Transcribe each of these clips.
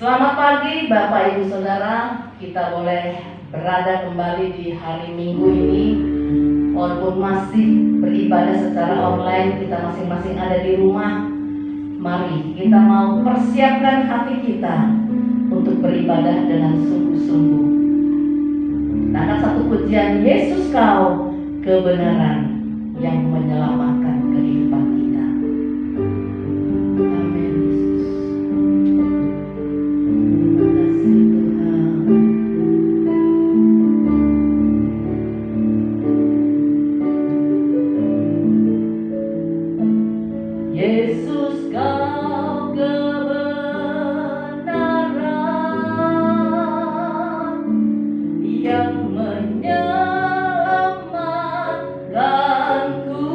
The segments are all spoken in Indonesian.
Selamat pagi Bapak Ibu Saudara, kita boleh berada kembali di hari Minggu ini. Walaupun masih beribadah secara online, kita masing-masing ada di rumah. Mari kita mau persiapkan hati kita untuk beribadah dengan sungguh-sungguh. Kita akan satu pujian, Yesus Kau kebenaran yang menyelamatkan kehidupan kita. Amin. Yesus Kau kebenaran yang menyelamatkanku.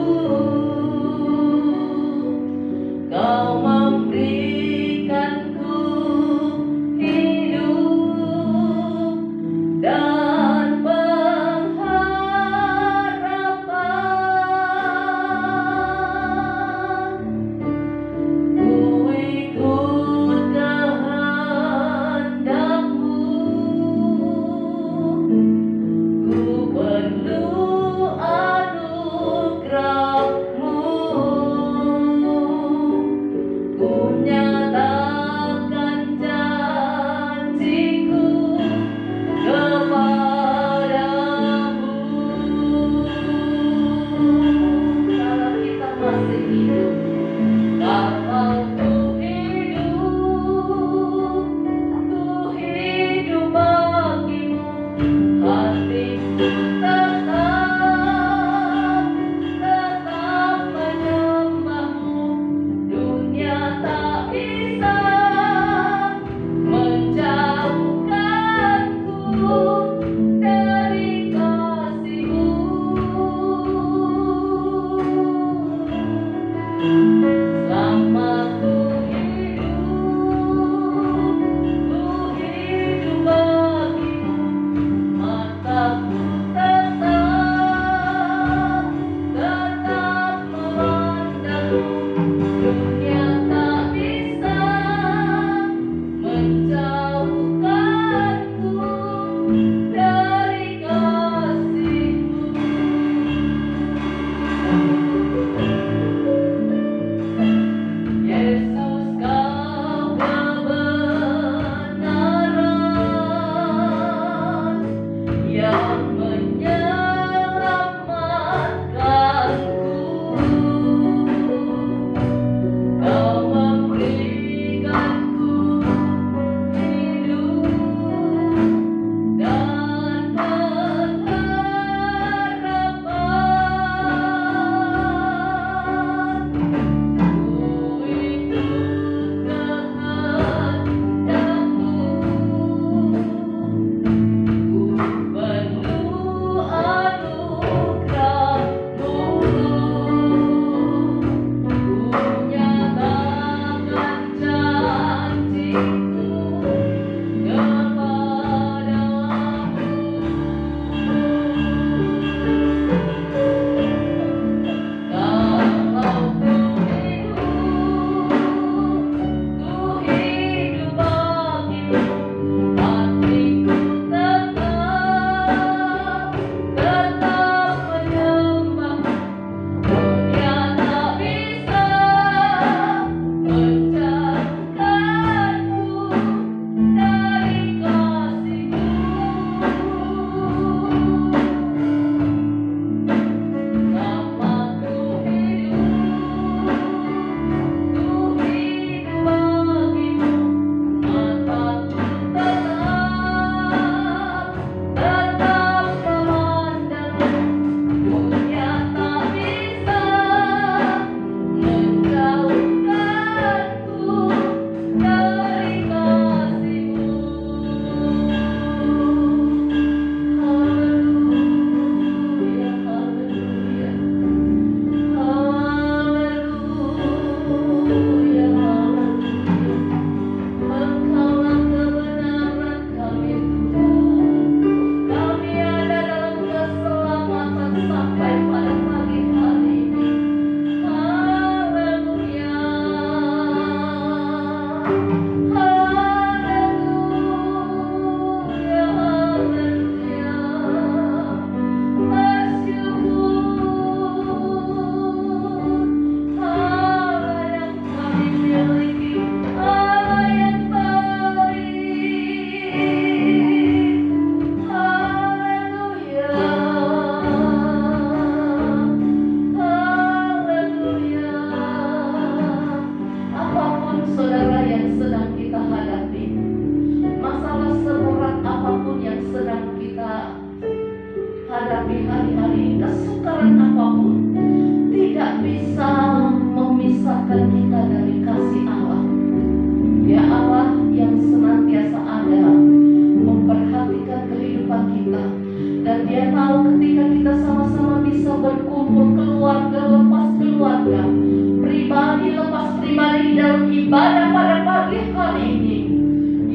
dalam ibadah pada pagi hari ini,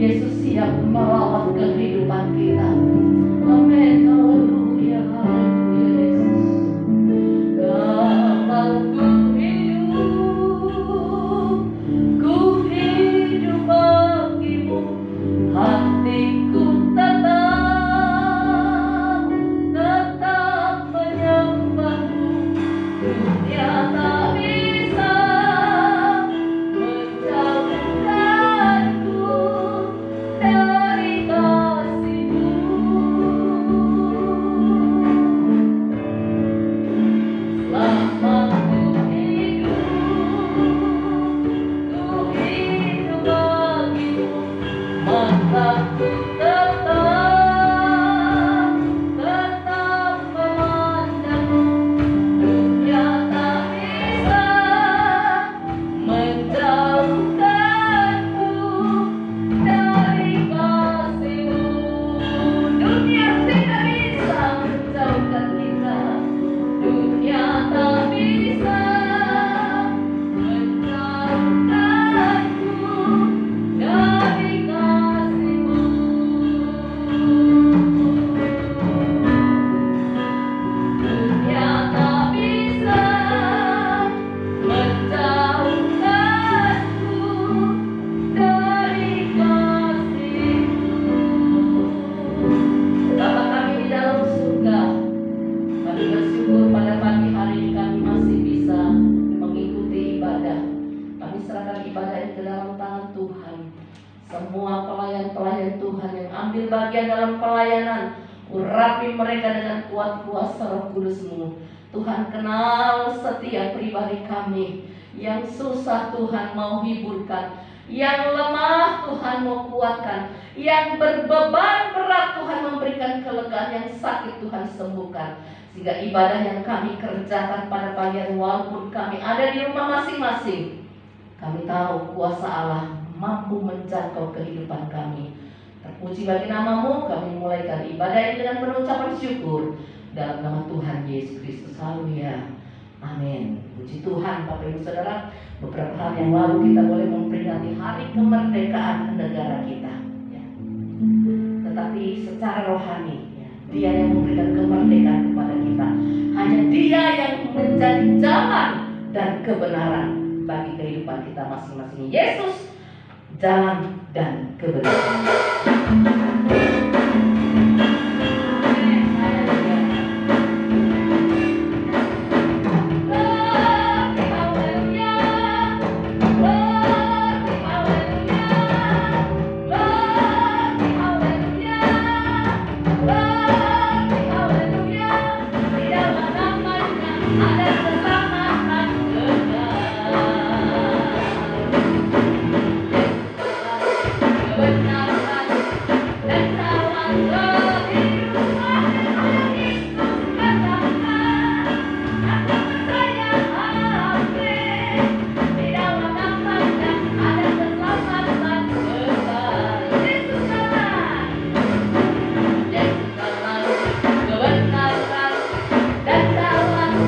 Yesus siap merawat kehidupan kita. Amin. Haleluya, haleluya Yesus. Kalau ku hidup bagimu, hatiku tetap menyembahmu. Dunia tak bisa menjauhkanku dari kasih-Mu. Selama ku hidup bagimu, mataku tetap memandangmu. Dunia tak bisa menjauhkanku dari kasih-Mu. Dunia tidak bisa menjauhkan kita. Dunia tak bisa menjauhkanku dari kasih-Mu. Dunia tak bisa menjauhkanku dari kasih-Mu. Bapa kami di dalam surga, kami bersyukur pada pagi hari ini kami masih bisa mengikuti ibadah. Kami serahkan ibadah ini ke dalam tangan Tuhan. Semua pelayan-pelayan Tuhan yang ambil bagian dalam pelayanan, urapi mereka dengan kuat kuasa Roh Kudus-Mu. Tuhan, kenal setiap pribadi kami. Yang susah Tuhan mau hiburkan, yang lemah Tuhan mau kuatkan, yang berbeban berat Tuhan memberikan kelegaan, yang sakit Tuhan sembuhkan. Sehingga ibadah yang kami kerjakan pada pagi hari, walaupun kami ada di rumah masing-masing, kami tahu kuasa Allah mampu menjangkau kehidupan kami. Terpuji bagi nama-Mu, kami mulaikan ibadah ini dengan penuh ucapan syukur dalam nama Tuhan Yesus Kristus. Haleluya. Amin. Puji Tuhan, Bapak Ibu Saudara. Beberapa hari yang lalu kita boleh memperingati hari kemerdekaan negara kita, ya. Tetapi secara rohani, ya, Dia yang memberikan kemerdekaan kepada kita. Hanya Dia yang menjadi jalan dan kebenaran bagi kehidupan kita masing-masing. Yesus, jalan dan kebenaran. Kebenaran dan jalan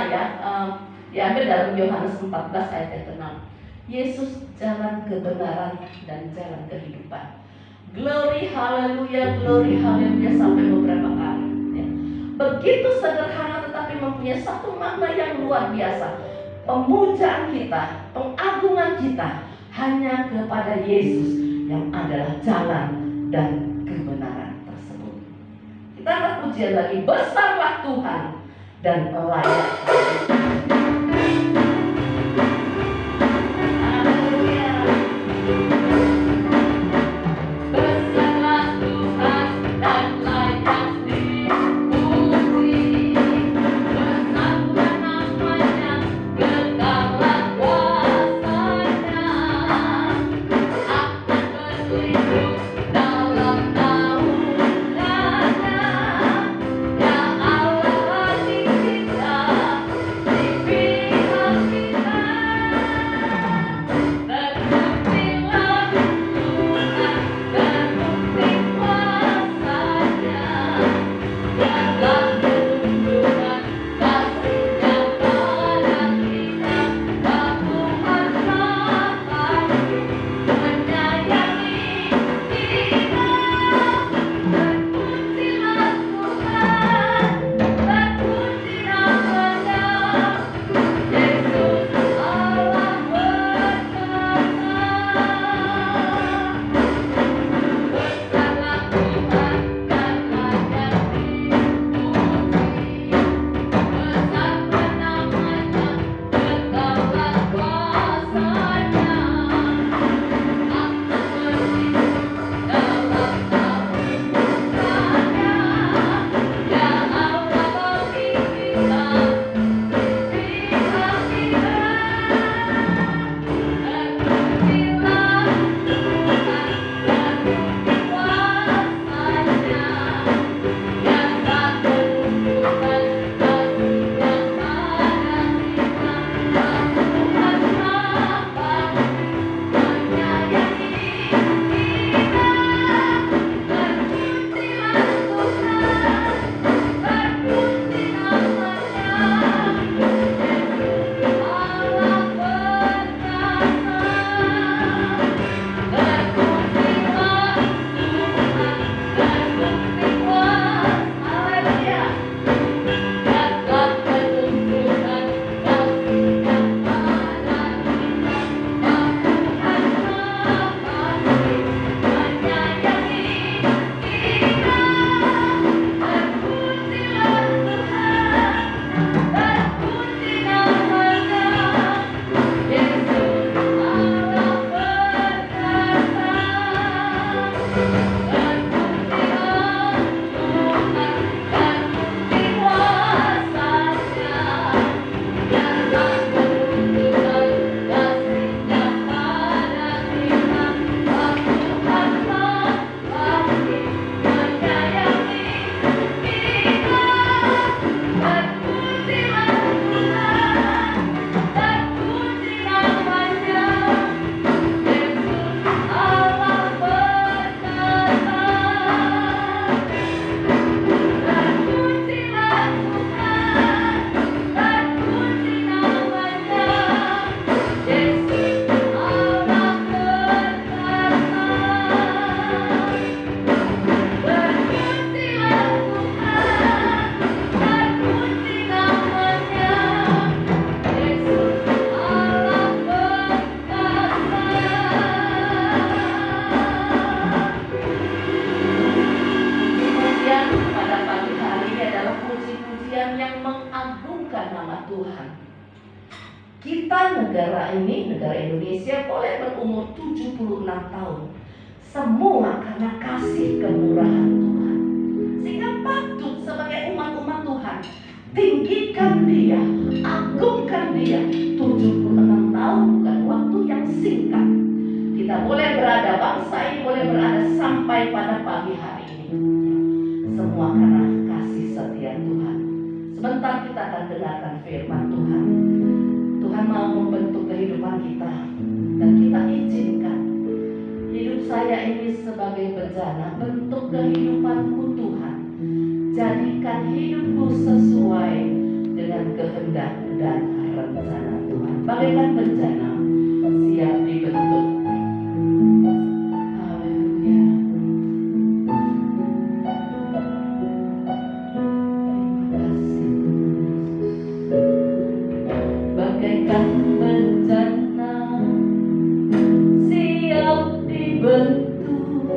ya, diambil dalam Yohanes 14 ayat yang ke-6. Yesus jalan kebenaran dan jalan kehidupan. Glory haleluya sampai beberapa kali ya. Begitu sederhana tetapi mempunyai satu makna yang luar biasa. Pemujaan kita, pengagungan kita hanya kepada Yesus yang adalah jalan dan kebenaran tersebut. Kita angkat pujian lagi, besarlah Tuhan dan layak. Negara ini, negara Indonesia, boleh berumur 76 tahun. Semua karena kasih kemurahan Tuhan. Sehingga patut sebagai umat-umat Tuhan, tinggikan Dia, agungkan Dia. 76 tahun bukan waktu yang singkat. Kita boleh berada, bangsa ini boleh berada sampai pada pagi hari ini. Semua karena kasih setia Tuhan. Sebentar kita akan dengarkan firman Tuhan. Tuhan mau membentuk kehidupan kita, dan kita izinkan hidup saya ini sebagai bejana. Bentuk kehidupanku Tuhan, jadikan hidupku sesuai dengan kehendak dan rencana Tuhan. Bagaikan bencana siap dibentuk. Haleluya. Terima kasih Yesus. Bagaikan bencana siap dibentuk,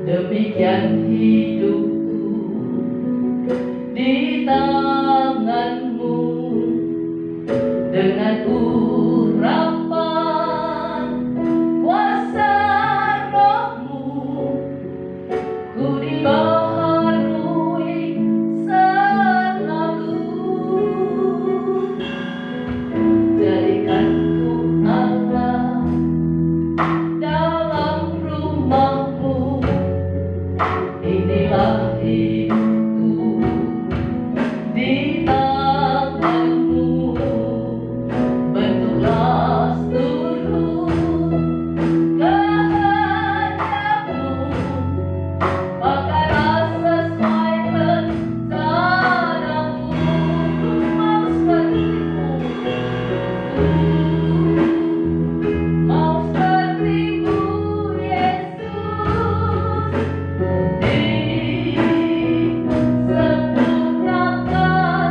demikian hidupku di tanganmu. Dengan urapan kuasa rohmu, ku dibaharui selalu. Jadikanku Allah dalam rumahmu, inilah hidupku di tanganmu. Bentuklah seluruh kehendakmu, pakailah sesuai rencanamu. Ku mau sepertimu, mau sepertimu Yesus, disempurnakan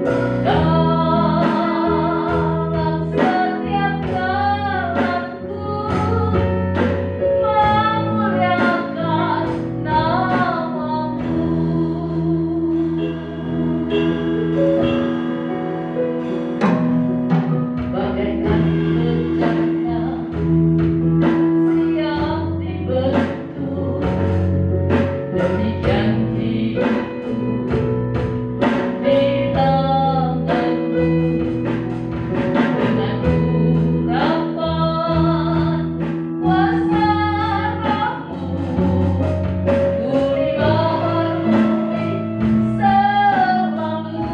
selalu dalam setiap jalanku, memuliakan namamu. Bagaikan bencana siap dibentuk, demikian hidupku di tanganmu. Dengan urapan kuasa rohmu, ku dibaharui selalu.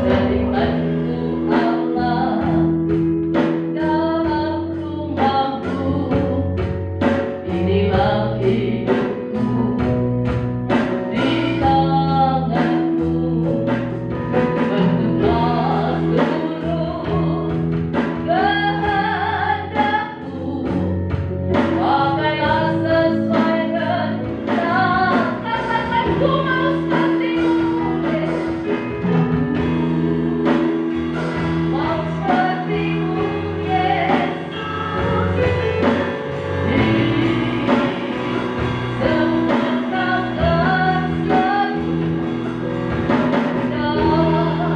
Jadikanku Allah dalam rumahmu, inilah hidupku di tanganmu. Bentuklah seluruh kehendakmu, pakailah sesuai rencana. Katakan, ku mau sepertimu Yesus, mau sepertimu Yesus, disempurnakan selalu dalam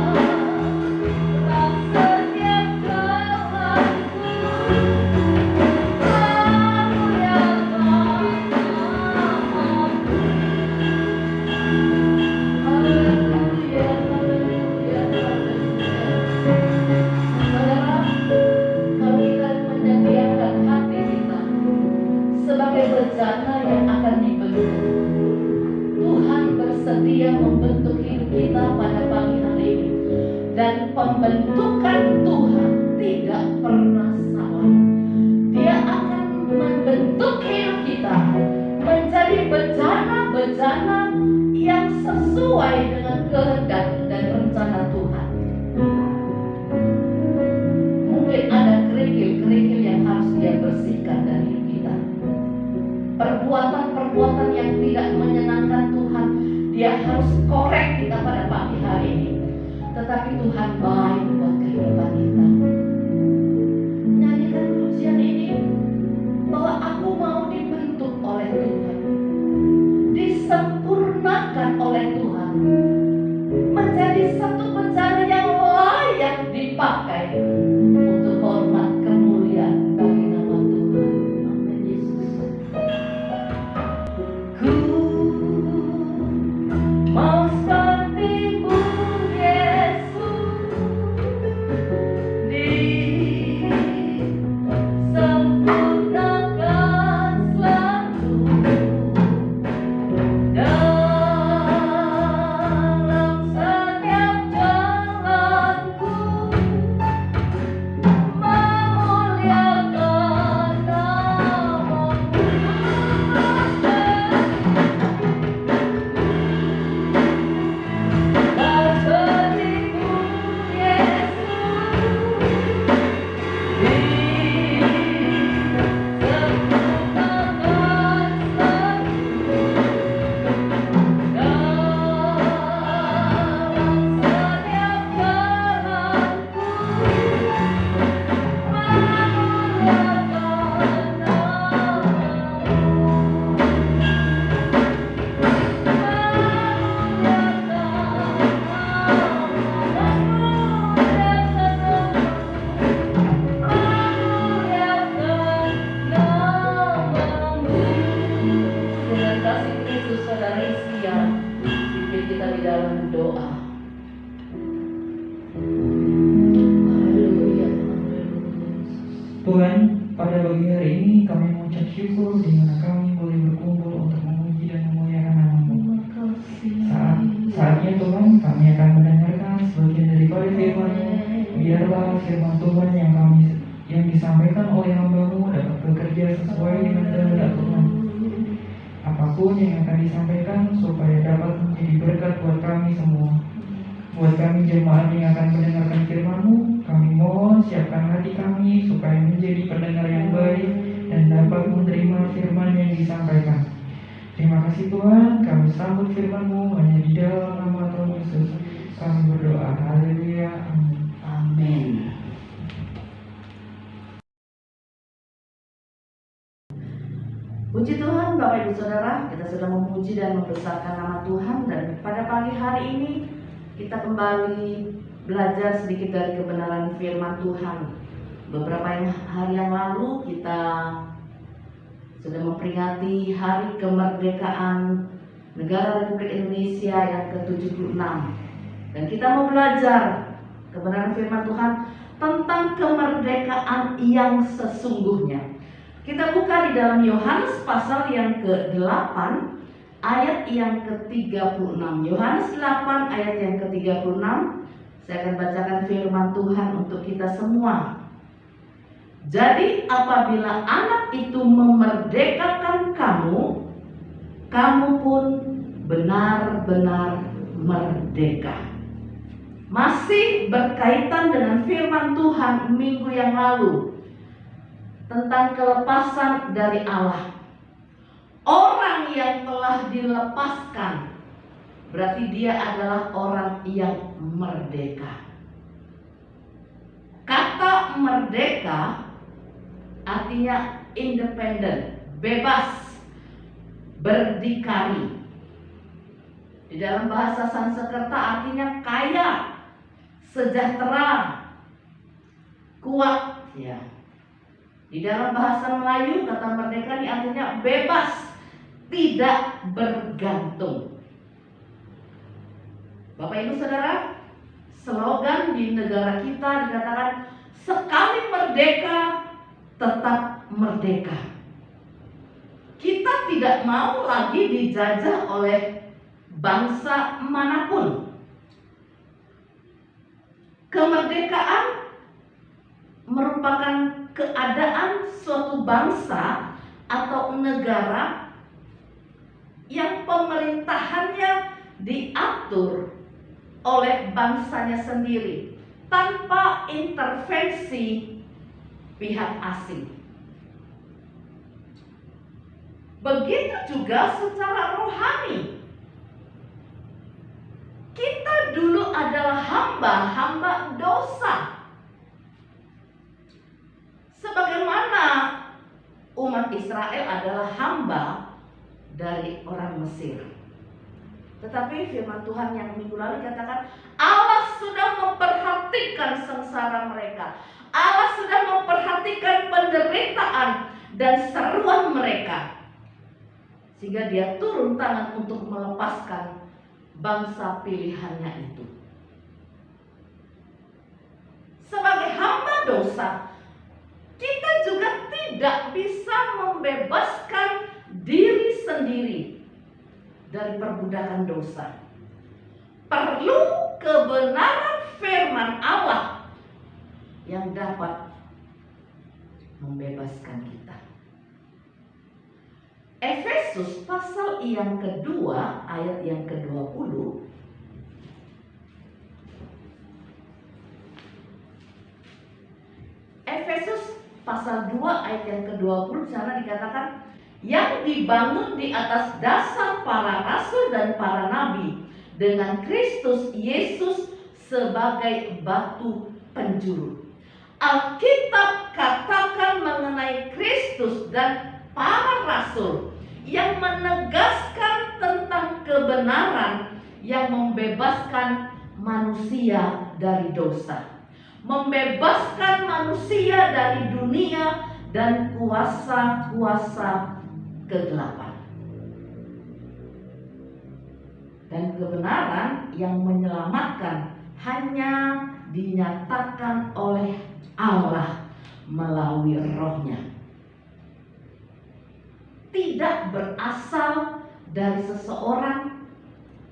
setiap jalanku, memuliakan namamu. Haleluya, haleluya, haleluya. Saudara, kalau kita menyediakan hati kita sebagai bencana yang akan dibentuk, Tuhan bersedia membentuk hidup kita pada pagi hari ini. Dan pembentukan Tuhan tidak pernah salah. Dia akan membentuk hidup kita menjadi bencana-bencana yang sesuai dengan kehendak dan rencana Tuhan. Mungkin ada kerikil-kerikil yang harus dia bersihkan dari hidup kita. Perbuatan-perbuatan yang tidak menyenangkan Tuhan, dia harus korek kita pada pagi hari ini. Tetapi Tuhan baik buat kehidupan kita. Nyanyikan pujian ini bahwa aku mau dibentuk oleh Tuhan, disempurnakan oleh Tuhan, menjadi satu bencana yang layak dipakai untuk hormat kemuliaan bagi nama Tuhan. Amin Yesus. Ku mau sepertimu Yesus, dalam doa. Tuhan, pada pagi hari ini kami mengucap syukur di mana kami boleh berkumpul untuk memuji dan memuliakan nama-Mu. Saatnya Tuhan, kami akan mendengarkan sebagian daripada firman-Mu. Biarlah firman Tuhan yang disampaikan oleh hamba-Mu dapat bekerja sesuai dengan kehendak Tuhan. Apapun yang akan disampaikan supaya dapat menjadi berkat buat kami semua. Buat kami jemaat yang akan mendengarkan firman-Mu, kami mohon siapkan hati kami supaya menjadi pendengar yang baik dan dapat menerima firman yang disampaikan. Terima kasih Tuhan, kami sambut firman-Mu hanya di dalam nama Tuhan Yesus. Kami berdoa, haleluya, amin. Amin. Puji Tuhan, Bapak Ibu Saudara, kita sudah memuji dan membesarkan nama Tuhan, dan pada pagi hari ini kita kembali belajar sedikit dari kebenaran firman Tuhan. Beberapa hari yang lalu kita sudah memperingati Hari Kemerdekaan Negara Republik Indonesia yang ke-76. Dan kita mau belajar kebenaran firman Tuhan tentang kemerdekaan yang sesungguhnya. Kita buka di dalam Yohanes pasal yang ke-8 ayat yang ke-36. Yohanes 8 ayat yang ke-36. Saya akan bacakan firman Tuhan untuk kita semua. Jadi apabila anak itu memerdekakan kamu, kamu pun benar-benar merdeka. Masih berkaitan dengan firman Tuhan minggu yang lalu tentang kelepasan dari Allah. Orang yang telah dilepaskan berarti dia adalah orang yang merdeka. Kata merdeka artinya independen, bebas, berdikari. Di dalam bahasa Sanskerta artinya kaya, sejahtera, kuat, ya. Di dalam bahasa Melayu kata merdeka ini artinya bebas, tidak bergantung. Bapak Ibu Saudara, slogan di negara kita dikatakan sekali merdeka tetap merdeka. Kita tidak mau lagi dijajah oleh bangsa manapun. Kemerdekaan merupakan keadaan suatu bangsa atau negara yang pemerintahannya diatur oleh bangsanya sendiri tanpa intervensi pihak asing. Begitu juga secara rohani. Kita dulu adalah hamba dosa. Sebagaimana umat Israel adalah hamba dari orang Mesir. Tetapi firman Tuhan yang minggu lalu katakan Allah sudah memperhatikan sengsara mereka. Allah sudah memperhatikan penderitaan dan seruan mereka. Sehingga dia turun tangan untuk melepaskan bangsa pilihannya itu. Sebagai hamba dosa, kita juga tidak bisa membebaskan diri sendiri dari perbudakan dosa. Perlu kebenaran firman Allah yang dapat membebaskan kita. Efesus pasal yang kedua ayat yang ke-20. Efesus pasal 2 ayat yang ke-20 sana dikatakan yang dibangun di atas dasar para rasul dan para nabi dengan Kristus Yesus sebagai batu penjuru. Alkitab katakan mengenai Kristus dan para rasul yang menegaskan tentang kebenaran yang membebaskan manusia dari dosa, membebaskan manusia dari dunia dan kuasa-kuasa kegelapan. Dan kebenaran yang menyelamatkan hanya dinyatakan oleh Allah melalui Roh-Nya. Tidak berasal dari seseorang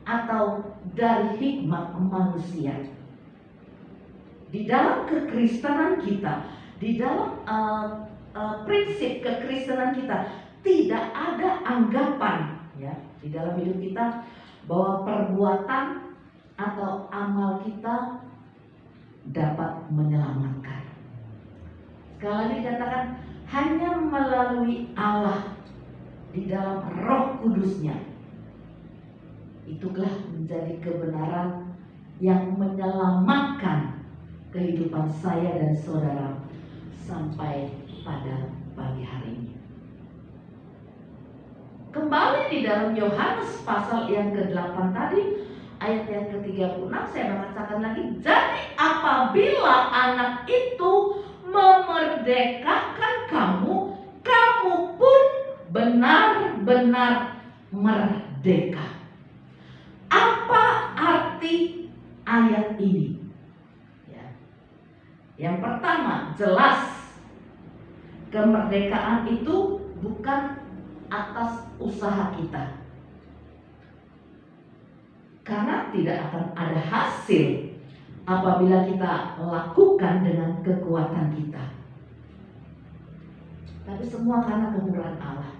atau dari hikmat manusia. Di dalam kekristenan kita, di dalam prinsip kekristenan kita, tidak ada anggapan ya di dalam hidup kita bahwa perbuatan atau amal kita dapat menyelamatkan. Sekali lagi dikatakan hanya melalui Allah di dalam Roh Kudus-Nya. Itulah menjadi kebenaran yang menyelamatkan kehidupan saya dan saudara sampai pada pagi hari ini. Kembali di dalam Yohanes pasal yang ke-8 tadi, ayat yang ke-36 saya bacakan lagi. Jadi apabila anak itu memerdekakan kamu, kamu pun benar-benar merdeka. Apa arti ayat ini? Ya. Yang pertama, jelas kemerdekaan itu bukan atas usaha kita, karena tidak akan ada hasil apabila kita lakukan dengan kekuatan kita, tapi semua karena kemurahan Allah.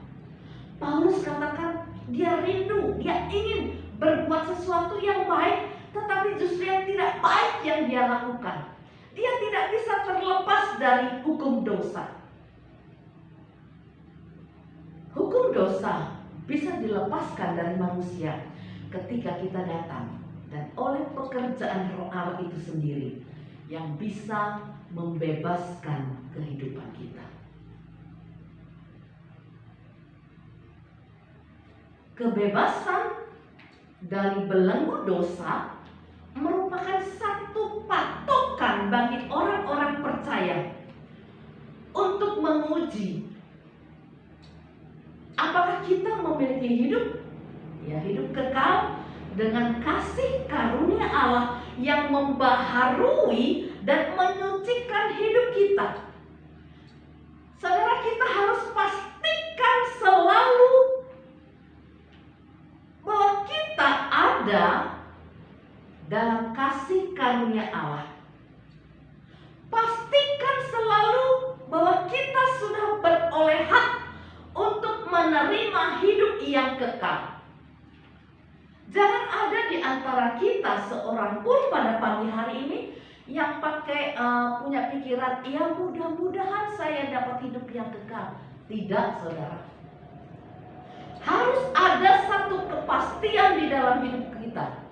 Paulus katakan dia rindu, dia ingin berbuat sesuatu yang baik, tetapi justru yang tidak baik yang dia lakukan. Dia tidak bisa terlepas dari hukum dosa. Hukum dosa bisa dilepaskan dari manusia ketika kita datang, dan oleh pekerjaan Roh Allah itu sendiri yang bisa membebaskan kehidupan kita. Kebebasan dari belenggu dosa merupakan satu patokan bagi orang-orang percaya untuk menguji apakah kita memiliki hidup kekal dengan kasih karunia Allah yang membaharui dan menyucikan hidup kita. Saudara, kita harus pastikan selalu bahwa kita ada dalam kasih karunia Allah. Pastikan selalu bahwa kita sudah beroleh hak untuk menerima hidup yang kekal. Jangan ada di antara kita seorang pun pada pagi hari ini yang punya pikiran, ya mudah-mudahan saya dapat hidup yang kekal. Tidak, saudara. Harus ada satu kepastian di dalam hidup kita.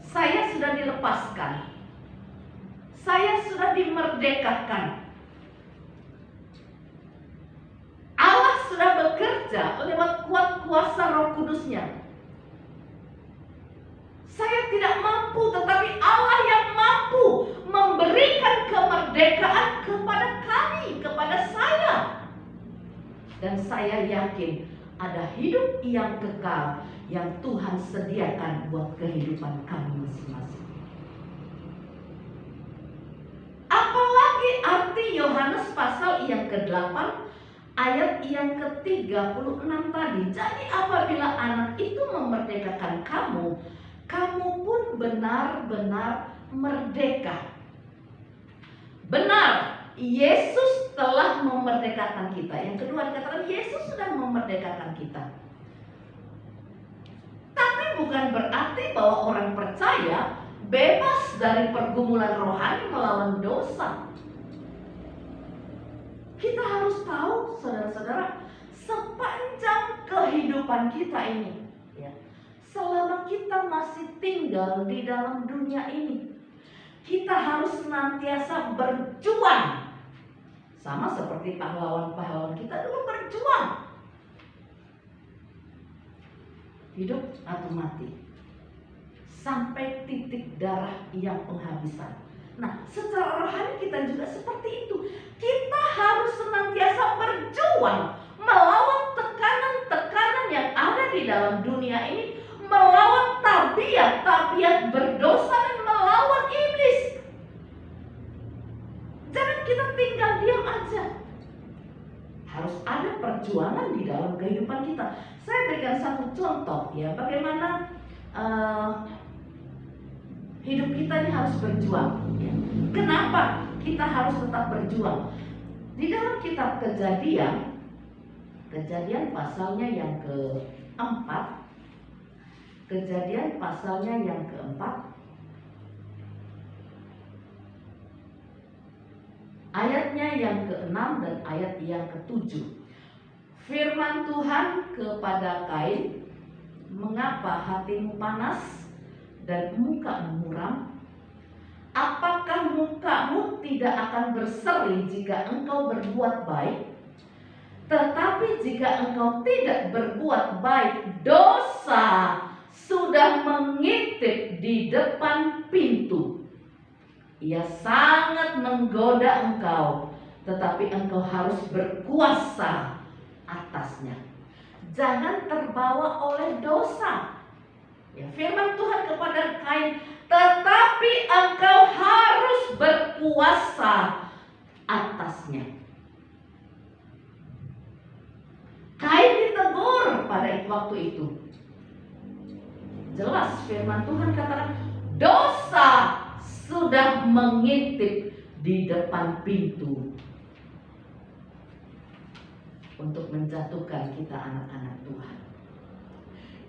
Saya sudah dilepaskan. Saya sudah dimerdekakan. Allah sudah bekerja lewat kuasa Roh Kudus-Nya. Saya tidak mampu, tetapi Allah yang mampu memberikan kemerdekaan kepada kami, kepada saya. Dan saya yakin ada hidup yang kekal yang Tuhan sediakan buat kehidupan kami masing-masing. Apalagi arti Yohanes pasal yang ke-8 ayat yang ke-36 tadi. Jadi apabila anak itu memerdekakan kamu, kamu pun benar-benar merdeka. Benar, Yesus telah memerdekakan kita. Yang kedua dikatakan Yesus sudah memerdekakan kita. Tapi bukan berarti bahwa orang percaya bebas dari pergumulan rohani melawan dosa. Kita harus tahu, saudara-saudara, sepanjang kehidupan kita ini, ya, selama kita masih tinggal di dalam dunia ini, kita harus senantiasa berjuang. Sama seperti pahlawan-pahlawan kita dulu berjuang. Hidup atau mati. Sampai titik darah yang penghabisan. Nah, secara rohani kita juga seperti itu. Kita harus senantiasa berjuang melawan tekanan-tekanan yang ada di dalam dunia ini, melawan tabiat berdosa dan melawan iblis. Jangan kita tinggal diam aja. Harus ada perjuangan di dalam kehidupan kita. Saya berikan satu contoh ya, bagaimana hidup kita ini harus berjuang ya. Kenapa kita harus tetap berjuang? Di dalam kitab Kejadian pasalnya yang keempat, ayatnya yang ke-6 dan ayat yang ke-7. Firman Tuhan kepada Kain, "Mengapa hatimu panas dan mukamu muram? Apakah mukamu tidak akan berseri jika engkau berbuat baik? Tetapi jika engkau tidak berbuat baik, dosa sudah mengintip di depan pintu. Ia sangat menggoda engkau, tetapi engkau harus berkuasa atasnya." Jangan terbawa oleh dosa. Ya, firman Tuhan kepada Kain, tetapi engkau harus berkuasa atasnya. Kain ditegur pada waktu itu. Jelas firman Tuhan katakan, dosa sudah mengintip di depan pintu untuk menjatuhkan kita anak-anak Tuhan.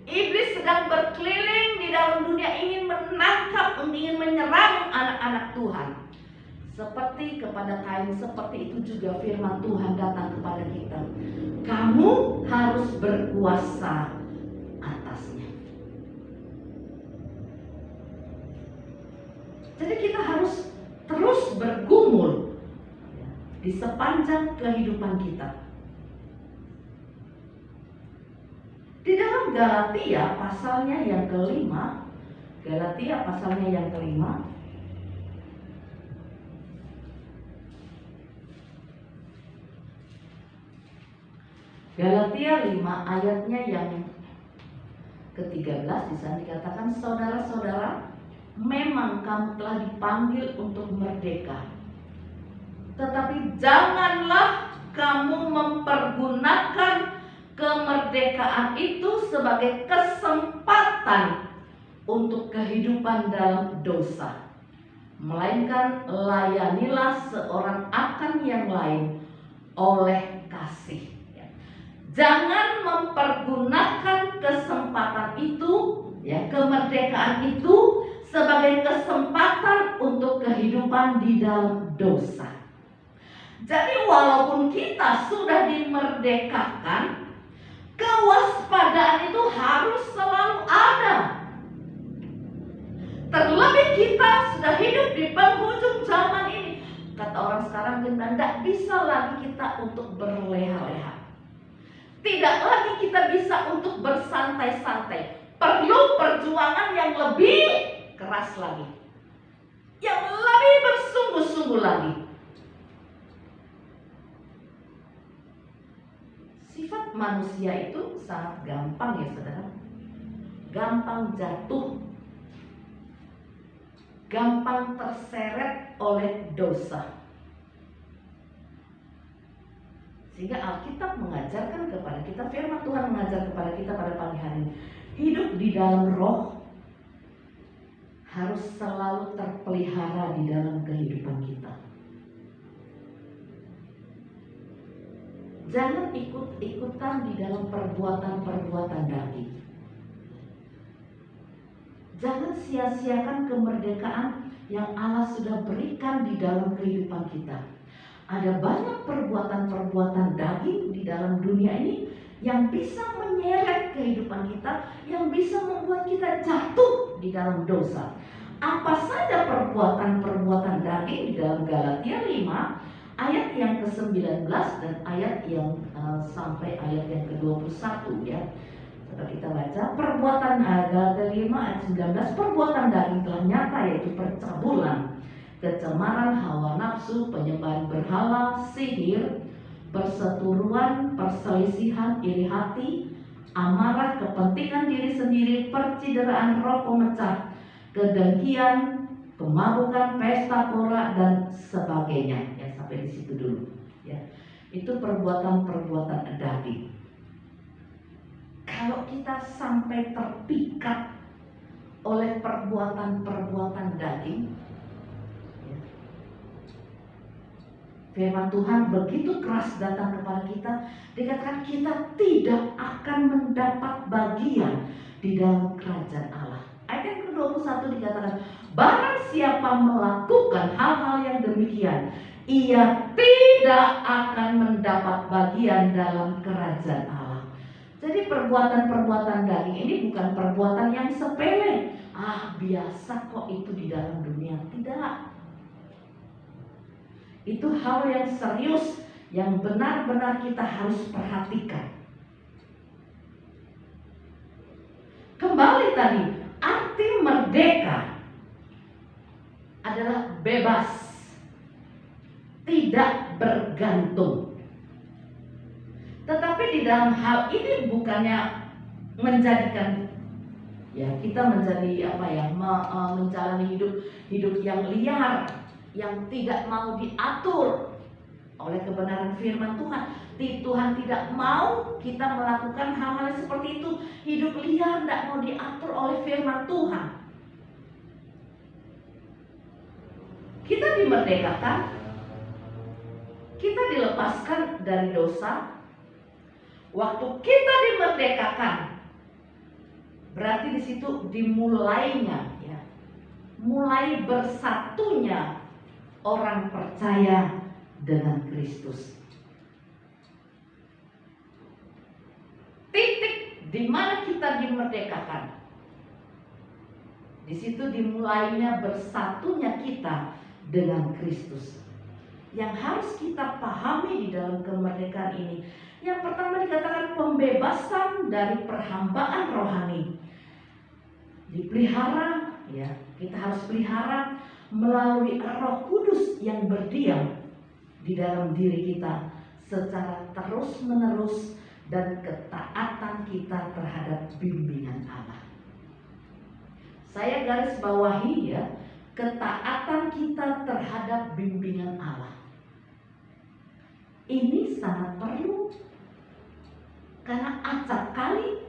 Iblis sedang berkeliling di dalam dunia, ingin menangkap, ingin menyerang anak-anak Tuhan. Seperti kepada Kain, seperti itu juga firman Tuhan datang kepada kita. Kamu harus berkuasa atasnya. Jadi kita harus terus bergumul di sepanjang kehidupan kita. Di dalam Galatia pasalnya yang kelima, Galatia 5 ayatnya yang ke-13, di sana dikatakan, "Saudara-saudara, memang kamu telah dipanggil untuk merdeka. Tetapi janganlah kamu mempergunakan kemerdekaan itu sebagai kesempatan untuk kehidupan dalam dosa. Melainkan layanilah seorang akan yang lain oleh kasih." Jangan mempergunakan kesempatan itu, ya, kemerdekaan itu sebagai kesempatan untuk kehidupan di dalam dosa. Jadi walaupun kita sudah dimerdekakan, kewaspadaan itu harus selalu ada. Terlebih kita sudah hidup di penghujung zaman ini. Kata orang sekarang, tidak bisa lagi kita untuk berleha-leha. Tidak lagi kita bisa untuk bersantai-santai. Perlu perjuangan yang lebih keras lagi, yang lebih bersungguh-sungguh lagi. Sifat manusia itu sangat gampang ya saudara. Gampang jatuh, gampang terseret oleh dosa. Sehingga Alkitab mengajarkan kepada kita, firman Tuhan mengajar kepada kita pada pagi hari ini, hidup di dalam roh harus selalu terpelihara di dalam kehidupan kita. Jangan ikut-ikutan di dalam perbuatan-perbuatan daging. Jangan sia-siakan kemerdekaan yang Allah sudah berikan di dalam kehidupan kita. Ada banyak perbuatan-perbuatan daging di dalam dunia ini yang bisa menyeret kehidupan kita, yang bisa membuat kita jatuh di dalam dosa. Apa saja perbuatan-perbuatan daging di dalam Galatia 5 ayat yang ke-19 dan ayat yang sampai ayat yang ke-21 ya. Coba kita baca perbuatan Galatia 5 ayat 19, perbuatan daging telah nyata, yaitu percabulan, kecemaran hawa nafsu, penyembahan berhala, sihir, perseteruan, perselisihan, iri hati, amarah, kepentingan diri sendiri, percideraan, roh pemecah, kedengkian, kemabukan, pesta pora, dan sebagainya. Ya, sampai di situ dulu. Ya, itu perbuatan-perbuatan daging. Kalau kita sampai terpikat oleh perbuatan-perbuatan daging, ya, firman Tuhan begitu keras datang kepada kita, dikatakan kita tidak akan mendapat bagian di dalam kerajaan Allah. Ayat yang ke-21 dikatakan, barang siapa melakukan hal-hal yang demikian, ia tidak akan mendapat bagian dalam kerajaan Allah. Jadi perbuatan-perbuatan daging ini bukan perbuatan yang sepele. Biasa kok itu di dalam dunia. Tidak. Itu hal yang serius, yang benar-benar kita harus perhatikan. Kembali tadi, arti merdeka adalah bebas, tidak bergantung. Tetapi di dalam hal ini bukannya menjadikan kita menjadi menjalani hidup yang liar, yang tidak mau diatur oleh kebenaran firman Tuhan. Tuhan tidak mau kita melakukan hal-hal seperti itu. Hidup liar tidak mau diatur oleh firman Tuhan. Kita dimerdekakan, kita dilepaskan dari dosa. Waktu kita dimerdekakan, berarti di situ dimulainya, mulai bersatunya orang percaya dengan Kristus. Titik di mana kita dimerdekakan, di situ dimulainya bersatunya kita dengan Kristus. Yang harus kita pahami di dalam kemerdekaan ini, yang pertama dikatakan pembebasan dari perhambaan rohani. Dipelihara, kita harus pelihara melalui Roh Kudus yang berdiam di dalam diri kita secara terus-menerus, dan ketaatan kita terhadap bimbingan Allah. Saya garis bawahi ketaatan kita terhadap bimbingan Allah. Ini sangat perlu, karena acap kali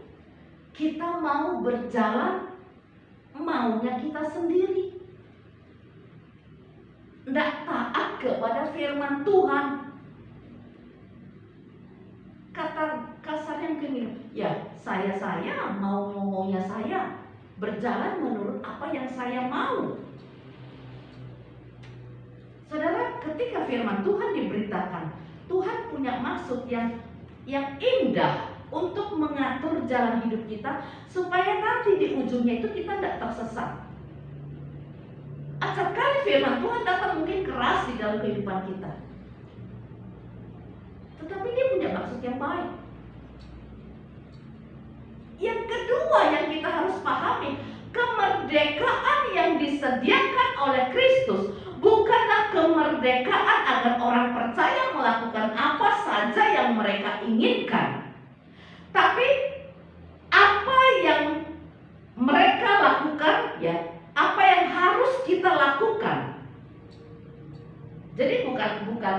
kita mau berjalan maunya kita sendiri, tidak taat kepada firman Tuhan. Kata kasar yang gini, saya mau ngomongnya saya, berjalan menurut apa yang saya mau. Saudara, ketika firman Tuhan diberitakan, Tuhan punya maksud yang indah untuk mengatur jalan hidup kita, supaya nanti di ujungnya itu kita tidak tersesat. Acap kali firman Tuhan datang mungkin keras di dalam kehidupan kita, tetapi dia punya maksud yang baik. Yang kedua yang kita harus pahami, kemerdekaan yang disediakan oleh Kristus bukanlah kemerdekaan agar orang percaya melakukan apa saja yang mereka inginkan, tapi apa yang mereka lakukan, apa yang harus kita lakukan. Jadi bukan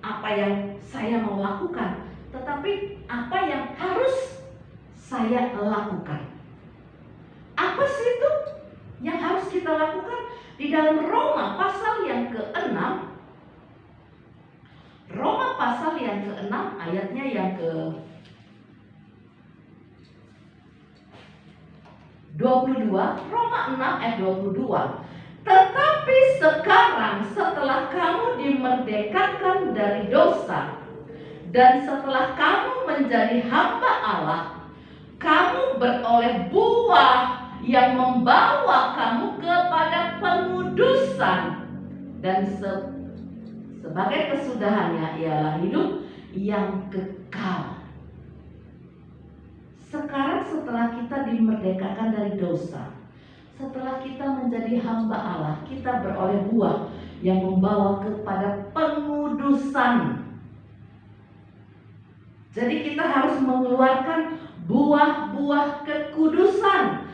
apa yang saya mau lakukan, tetapi apa yang harus saya lakukan. Apa sih itu yang harus kita lakukan? Di dalam Roma pasal yang ke-6, Roma pasal yang ke-6 ayatnya yang ke-22, Roma 6 ayat 22. Tetapi sekarang setelah kamu dimerdekakan dari dosa, dan setelah kamu menjadi hamba Allah, kamu beroleh buah yang membawa kamu kepada pengudusan, dan sebagai kesudahannya ialah hidup yang kekal. Sekarang setelah kita dimerdekakan dari dosa, setelah kita menjadi hamba Allah, kita beroleh buah yang membawa kepada pengudusan. Jadi kita harus mengeluarkan buah-buah kekudusan,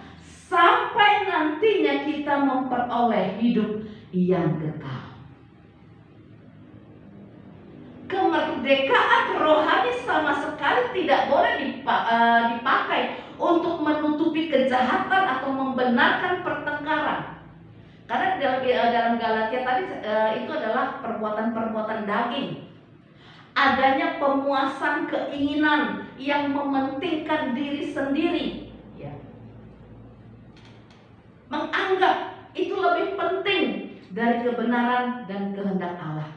sampai nantinya kita memperoleh hidup yang kekal. Kemerdekaan rohani sama sekali tidak boleh dipakai untuk menutupi kejahatan atau membenarkan pertengkaran. Karena dalam Galatia tadi itu adalah perbuatan-perbuatan daging. Adanya pemuasan keinginan yang mementingkan diri sendiri, ya. Menganggap itu lebih penting dari kebenaran dan kehendak Allah.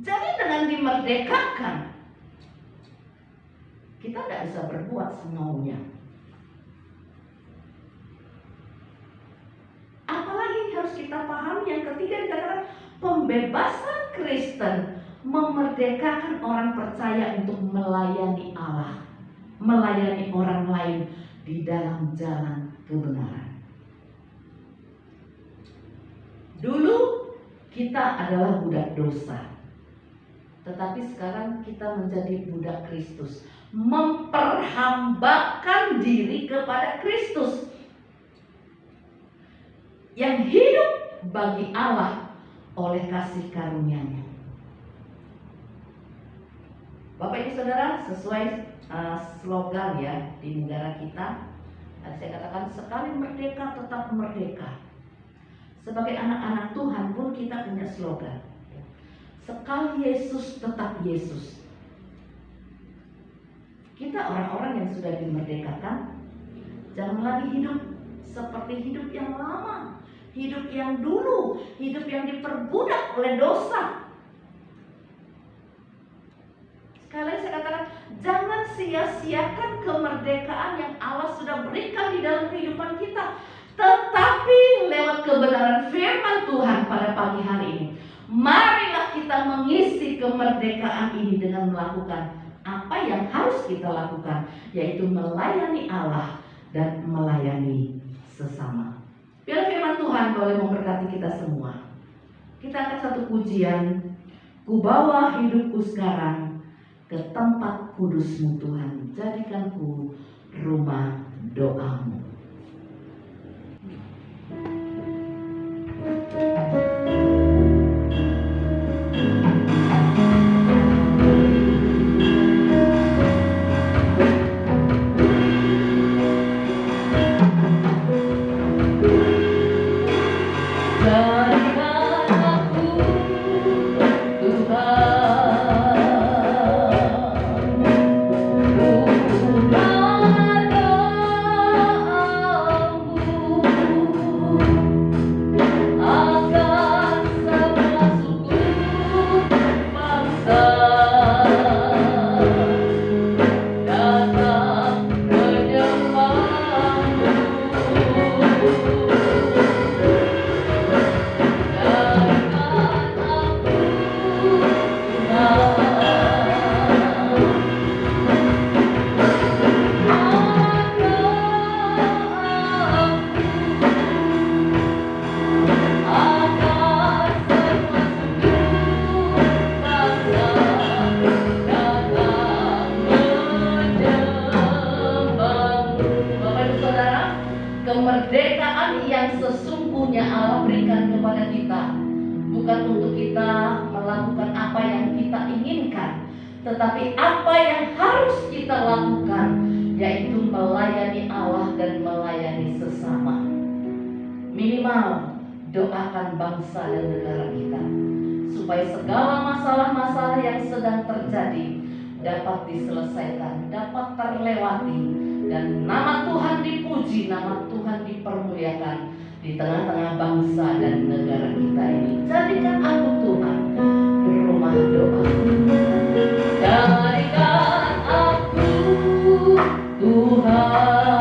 Jadi dengan dimerdekakan, kita tidak bisa berbuat semaunya. Apalagi harus kita pahami yang ketiga dikatakan pembebasan Kristen memerdekakan orang percaya untuk melayani Allah, melayani orang lain di dalam jalan kebenaran. Dulu kita adalah budak dosa, tetapi sekarang kita menjadi budak Kristus, memperhambakan diri kepada Kristus yang hidup bagi Allah oleh kasih karunia-Nya. Bapak Ibu Saudara, sesuai slogan ya di negara kita, saya katakan sekali merdeka tetap merdeka. Sebagai anak-anak Tuhan pun kita punya slogan, sekali Yesus tetap Yesus. Kita orang-orang yang sudah dimerdekakan, jangan lagi hidup seperti hidup yang lama, hidup yang dulu, hidup yang diperbudak oleh dosa. Sekali lagi saya katakan, jangan sia-siakan kemerdekaan yang Allah sudah berikan di dalam kehidupan kita. Tetapi lewat kebenaran firman Tuhan pada pagi hari ini, marilah kita mengisi kemerdekaan ini dengan melakukan apa yang harus kita lakukan, yaitu melayani Allah dan melayani sesama. Biar firman Tuhan boleh memberkati kita semua. Kita akan satu pujian, ku bawa hidupku sekarang ke tempat kudus-Mu Tuhan, jadikanku rumah doa-Mu. Kemerdekaan yang sesungguhnya Allah berikan kepada kita bukan untuk kita melakukan apa yang kita inginkan, tetapi apa yang harus kita lakukan, yaitu melayani Allah dan melayani sesama. Minimal doakan bangsa dan negara kita supaya segala masalah-masalah yang sedang terjadi dapat diselesaikan, dapat terlewati, dan nama Tuhan dipuji, nama Tuhan dipermuliakan di tengah-tengah bangsa dan negara kita ini. Jadikan aku Tuhan rumah doa. Jadikan aku Tuhan.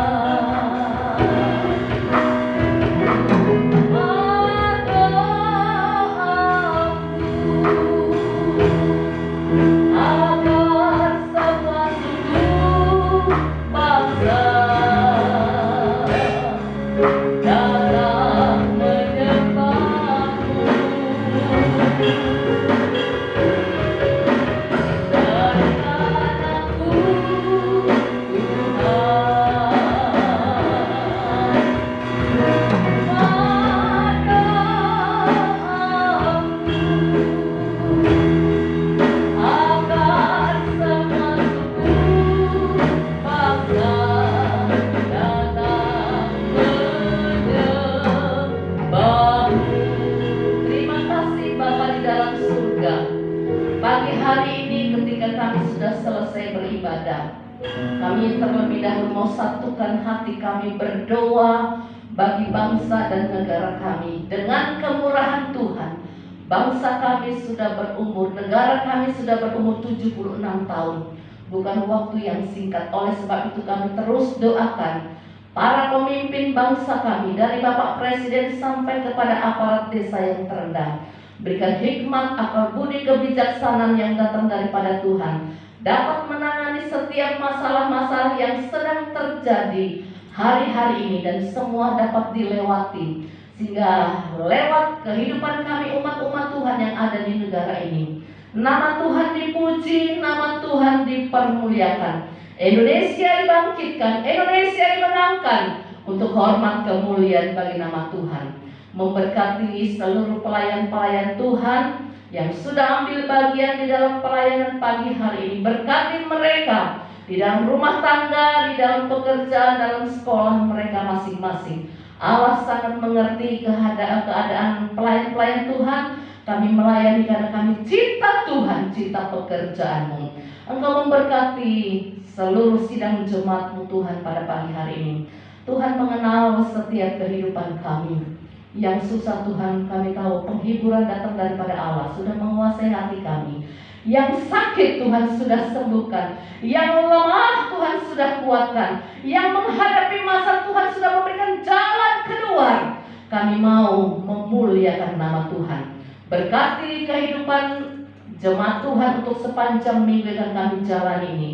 sudah selesai beribadah, kami terlebih dahulu mau satukan hati kami berdoa bagi bangsa dan negara kami. Dengan kemurahan Tuhan, bangsa kami sudah berumur, negara kami sudah berumur 76 tahun. Bukan waktu yang singkat. Oleh sebab itu kami terus doakan para pemimpin bangsa kami, dari Bapak Presiden sampai kepada aparat desa yang terendah. Berikan hikmat, akal budi, kebijaksanaan yang datang daripada Tuhan, dapat menangani setiap masalah-masalah yang sedang terjadi hari-hari ini, dan semua dapat dilewati, sehingga lewat kehidupan kami umat-umat Tuhan yang ada di negara ini, nama Tuhan dipuji, nama Tuhan dipermuliakan, Indonesia dibangkitkan, Indonesia dimenangkan untuk hormat kemuliaan bagi nama Tuhan. Memberkati seluruh pelayan-pelayan Tuhan yang sudah ambil bagian di dalam pelayanan pagi hari ini. Berkati mereka di dalam rumah tangga, di dalam pekerjaan, dalam sekolah mereka masing-masing. Allah sangat mengerti keadaan pelayan-pelayan Tuhan. Kami melayani karena kami cinta Tuhan, cinta pekerjaan-Mu. Engkau memberkati seluruh sidang jemaat-Mu Tuhan pada pagi hari ini. Tuhan mengenal setiap kehidupan kami. Yang susah Tuhan, kami tahu penghiburan datang daripada Allah, sudah menguasai hati kami. Yang sakit Tuhan sudah sembuhkan, yang lemah Tuhan sudah kuatkan, yang menghadapi masa Tuhan sudah memberikan jalan keluar. Kami mau memuliakan nama Tuhan. Berkati kehidupan jemaat Tuhan untuk sepanjang minggu yang kami jalani ini.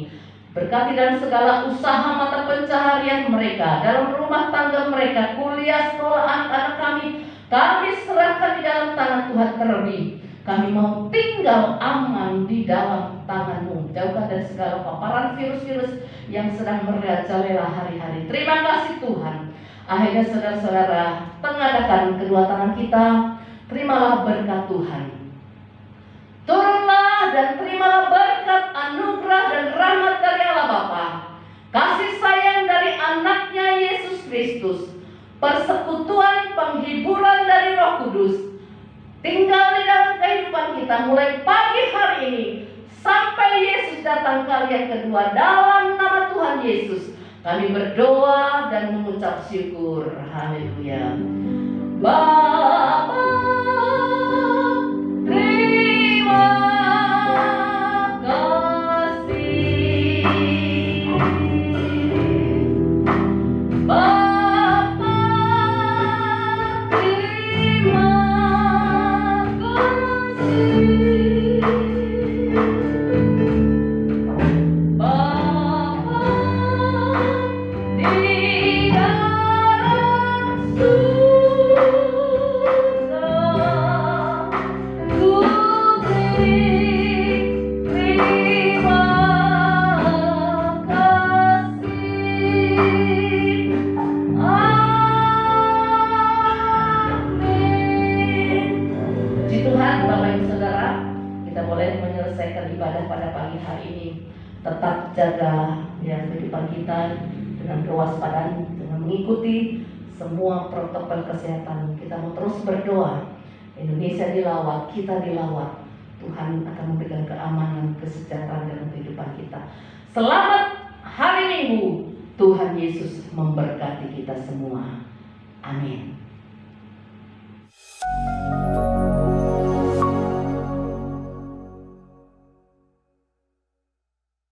Berkati dalam segala usaha mata pencaharian mereka, dalam rumah tangga mereka, kuliah, sekolah anak-anak kami serahkan di dalam tangan Tuhan terlebih. Kami mau tinggal aman di dalam tangan-Mu. Jauhkan dari segala paparan virus-virus yang sedang merajalela hari-hari. Terima kasih Tuhan. Akhirnya saudara-saudara, tengadakan kedua tangan kita. Terimalah berkat Tuhan. Turunlah dan terimalah berkat, anugerah dan rahmat dari Allah Bapa, kasih sayang dari anaknya Yesus Kristus, persekutuan penghiburan dari Roh Kudus, tinggal di dalam kehidupan kita mulai pagi hari ini sampai Yesus datang kali yang kedua. Dalam nama Tuhan Yesus kami berdoa dan mengucap syukur. Haleluya. Bapa, terima kasih. Bapa, terima kasih. Bapa di dalam surga, ku beri terima kasih. Amin. Puji Tuhan, Bapak Ibu Saudara, kita boleh menyelesaikan ibadah pada pagi hari ini. Tetap jaga kehidupan kita dengan kewaspadaan, dengan mengikuti semua protokol kesehatan. Kita mau terus berdoa. Indonesia dilawat, kita dilawat. Tuhan akan memberikan keamanan, kesejahteraan dalam kehidupan kita. Selamat hari Minggu. Tuhan Yesus memberkati kita semua. Amin.